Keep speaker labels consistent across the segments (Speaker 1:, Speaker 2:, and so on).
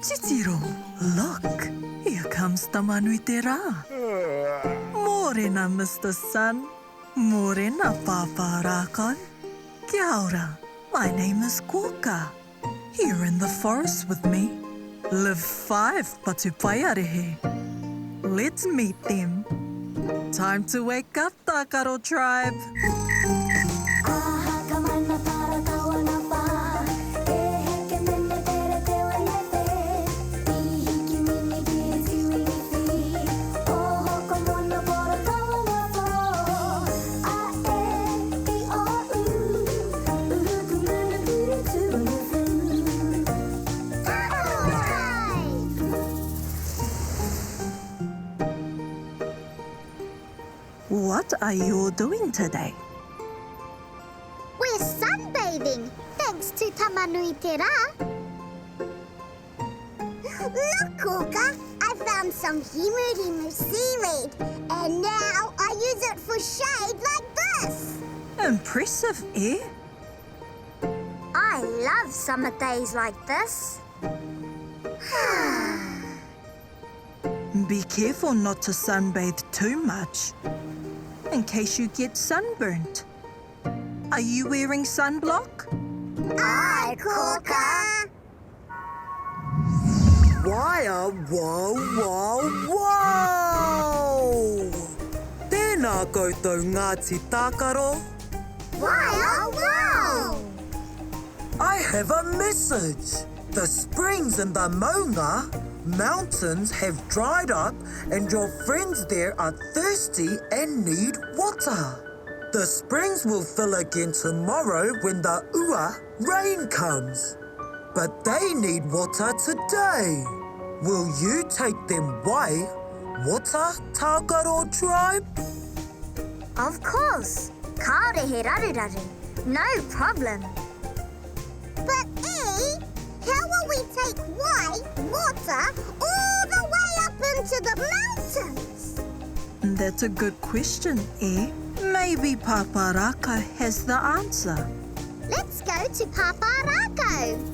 Speaker 1: Titiro, look, here comes Tamanui te rā. Morena, Mr. Sun. Morena, Pāpā Rākau. Kia ora, my name is Kōkā. Here in the forest with me live 5 Patupaiarehe. Let's meet them. Time to wake up, Tākaro Tribe. What are you all doing today?
Speaker 2: We're sunbathing, thanks to Tamanui te rā. Look, Kōkā, I found some himu seaweed, and now I use it for shade like this.
Speaker 1: Impressive, eh?
Speaker 2: I love summer days like this.
Speaker 1: Be careful not to sunbathe too much, in case you get sunburnt. Are you wearing sunblock?
Speaker 2: Aye, Kōkā.
Speaker 3: Waia, wow, wow, wow! Tēnā koutou Ngāti Tākaro.
Speaker 2: Wow, wow!
Speaker 3: I have a message. The springs in the maunga mountains have dried up and your friends there are thirsty and need water. The springs will fill again tomorrow when the ua rain comes. But they need water today. Will you take them wai? Water, Tākaro Tribe?
Speaker 2: Of course. Kāore he raruraru. No problem. But, how will we take white water all the way up into the mountains?
Speaker 1: That's a good question, eh? Maybe Pāpā Rākau has the answer.
Speaker 2: Let's go to Pāpā Rākau.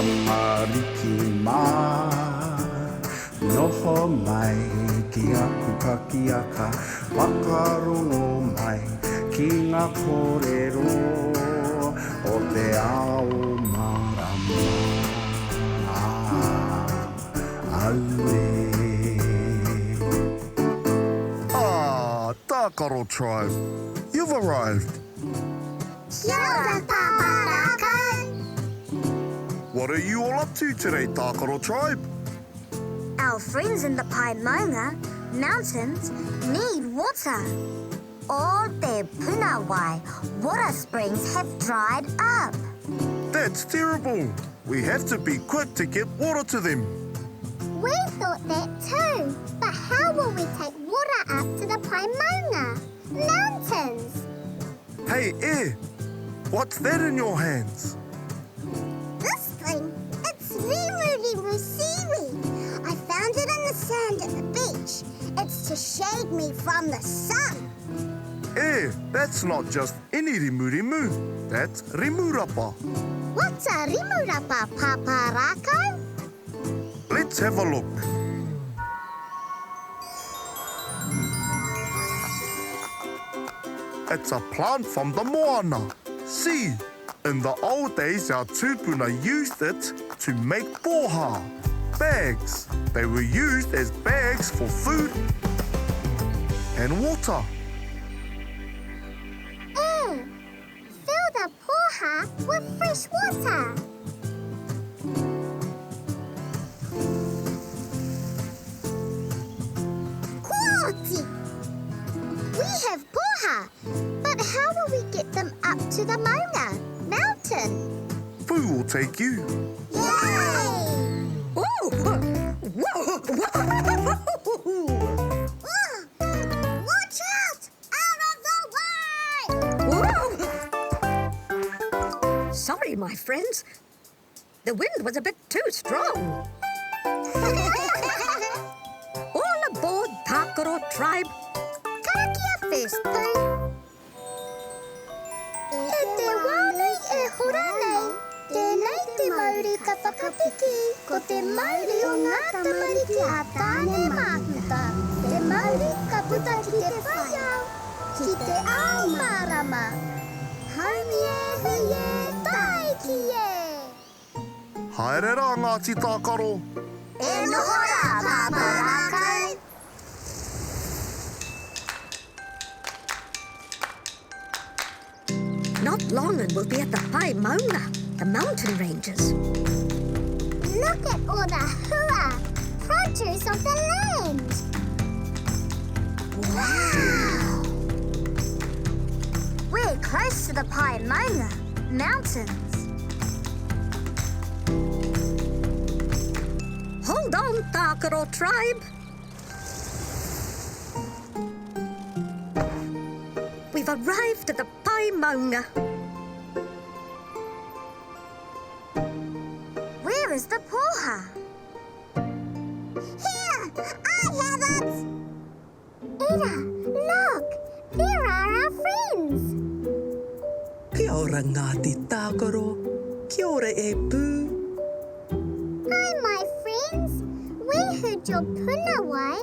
Speaker 4: Amariki mā, noho mai ki aku kakiaka, whakarongo mai ki ngā kōrero o te ao marama. Aue.
Speaker 5: Ah, Tākaro Tribe, you've arrived.
Speaker 2: Kia ora, Pāpā Rākau.
Speaker 5: What are you all up to today, Tākaro Tribe?
Speaker 2: Our friends in the Paemaunga mountains need water. All their punawai water springs have dried up.
Speaker 5: That's terrible. We have to be quick to get water to them.
Speaker 2: We thought that too. But how will we take water up to the Paemaunga mountains?
Speaker 5: Hey, what's that in your hands?
Speaker 2: This thing, it's Remu seaweed. I found it in the sand at the beach. It's to shade me from the sun.
Speaker 5: That's not just any rimu. That's rimurapa.
Speaker 2: What's a rimurapa, Pāpā Rākau?
Speaker 5: Let's have a look. It's a plant from the moana. See, in the old days our tūpuna used it to make pōhā, bags. They were used as bags for food and water.
Speaker 2: Fill the pōhā with fresh water. Quality! We have pōhā, but how will we get them up to the maunga mountain?
Speaker 5: Pū o take you.
Speaker 2: Yay!
Speaker 6: Whoa! Whoa!
Speaker 2: Watch out! Out of the way!
Speaker 6: Whoa! Sorry, my friends. The wind was a bit too strong. All aboard Tākaro Tribe.
Speaker 2: Karakia first, Pooh. E te wānei e hora nei, tēnei te Māori ka whakatiki, ko te Māori o ngā tamariki a tāne mākuta. Te Māori ka puta ki te whaiau, ki te ao mārama. Haumi e hui e, taiki e.
Speaker 5: Haere rā, Ngāti Tākaro.
Speaker 2: E noho rā, Pāpā Rākau.
Speaker 6: Not long and we'll be at the Pai Maunga, the mountain ranges.
Speaker 2: Look at all the hua, produce of the land. Wow! We're close to the Pai Maunga mountains.
Speaker 6: Hold on, Tākaro Tribe. We've arrived at the Pai Maunga.
Speaker 2: Where is the Pōhā? Here! I have it! Ira, look! There are our friends!
Speaker 1: Kia ora, Ngāti Tākaro. Kia ora e pū.
Speaker 2: Hi, my friends! We heard your punawai.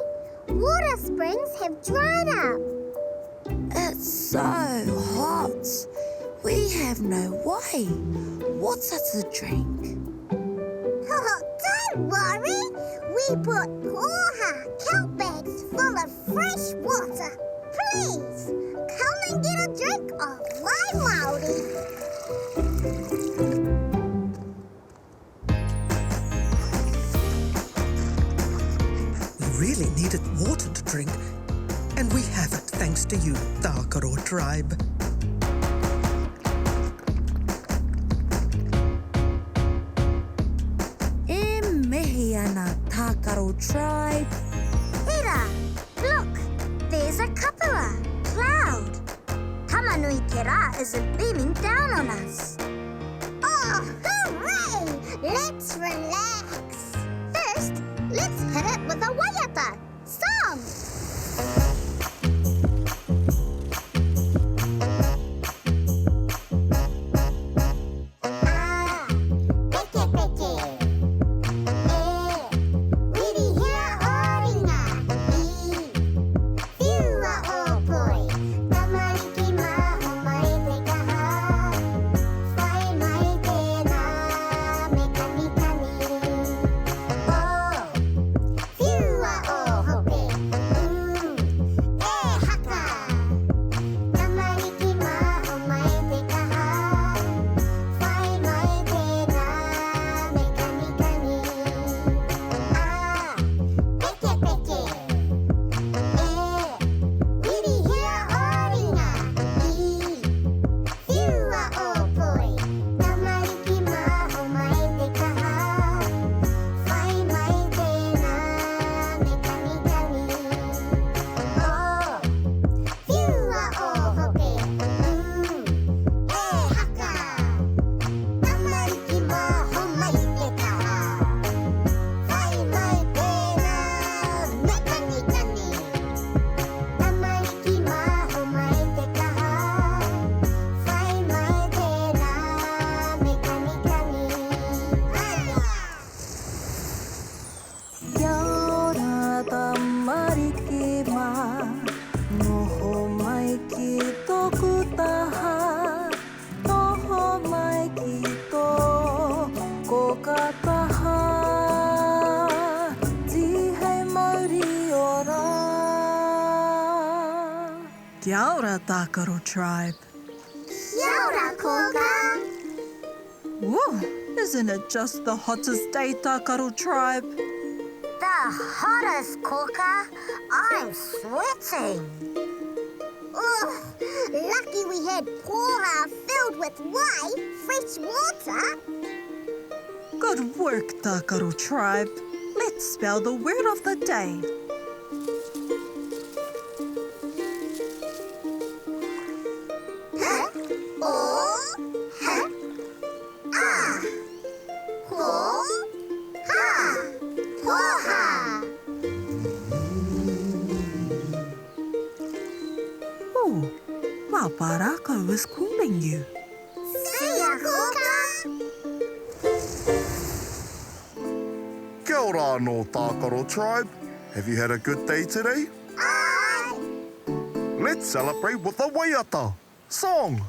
Speaker 2: Water springs have dried up.
Speaker 7: It's so hot. We have no way. What's it to drink?
Speaker 2: Oh, don't worry. We brought Pōhā kelp bags full of fresh water. Please, come and get a drink of my Māori.
Speaker 1: We really needed water to drink, and we have it thanks to you, Tākaro Tribe.
Speaker 7: E mihi ana Tākaro Tribe.
Speaker 2: Ira, look, there's a kapua, cloud. Tamanui te rā isn't beaming down on us. Oh, hooray! Let's relax. First, let's hit it with a waiata song.
Speaker 1: Kia ora, Tākaro Tribe.
Speaker 2: Kia ora, Kōkā.
Speaker 1: Whoa, isn't it just the hottest day, Tākaro Tribe?
Speaker 2: The hottest, Kōkā. I'm sweating. Ugh, lucky we had Pōhā filled with fresh water.
Speaker 1: Good work, Tākaro Tribe. Let's spell the word of the day. Oh, Pāpā Rākau is calling you.
Speaker 2: See ya, Kōkā!
Speaker 5: Kia ora no Tākaro Tribe. Have you had a good day today?
Speaker 2: Aye!
Speaker 5: Let's celebrate with a waiata song.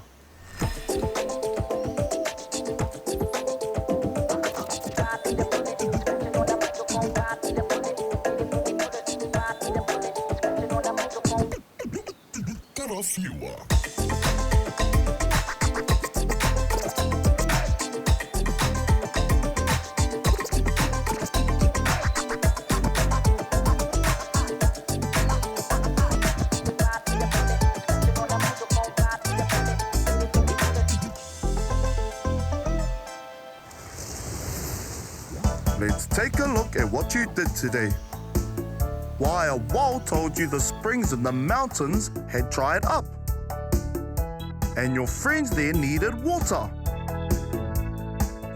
Speaker 5: Let's take a look at what you did today. While Wao told you the springs in the mountains had dried up, and your friends there needed water.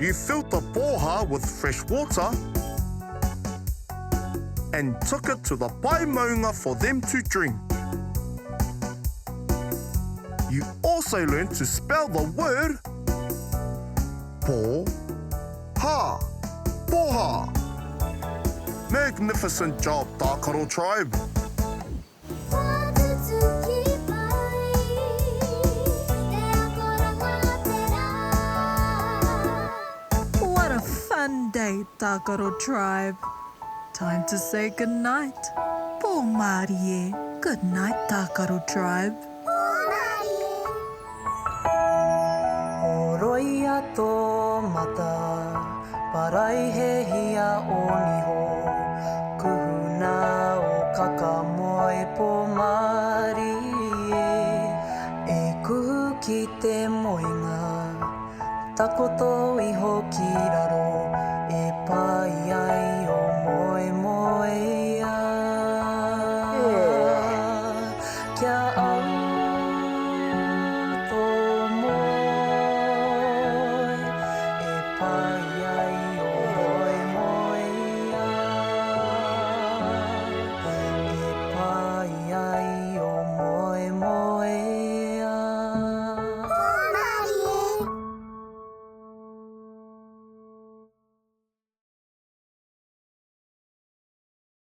Speaker 5: You filled the Pōhā with fresh water and took it to the pai maunga for them to drink. You also learned to spell the word Pōhā. Pōhā. Magnificent job, Tākaro Tribe.
Speaker 1: What a fun day, Tākaro Tribe. Time to say goodnight. Pō Māori e. Good night, Tākaro Tribe.
Speaker 3: O roia tō mata, parai he hia o niho, kuhuna o kakamoe Pō Māori e kuhu ki te moenga, takoto iho ki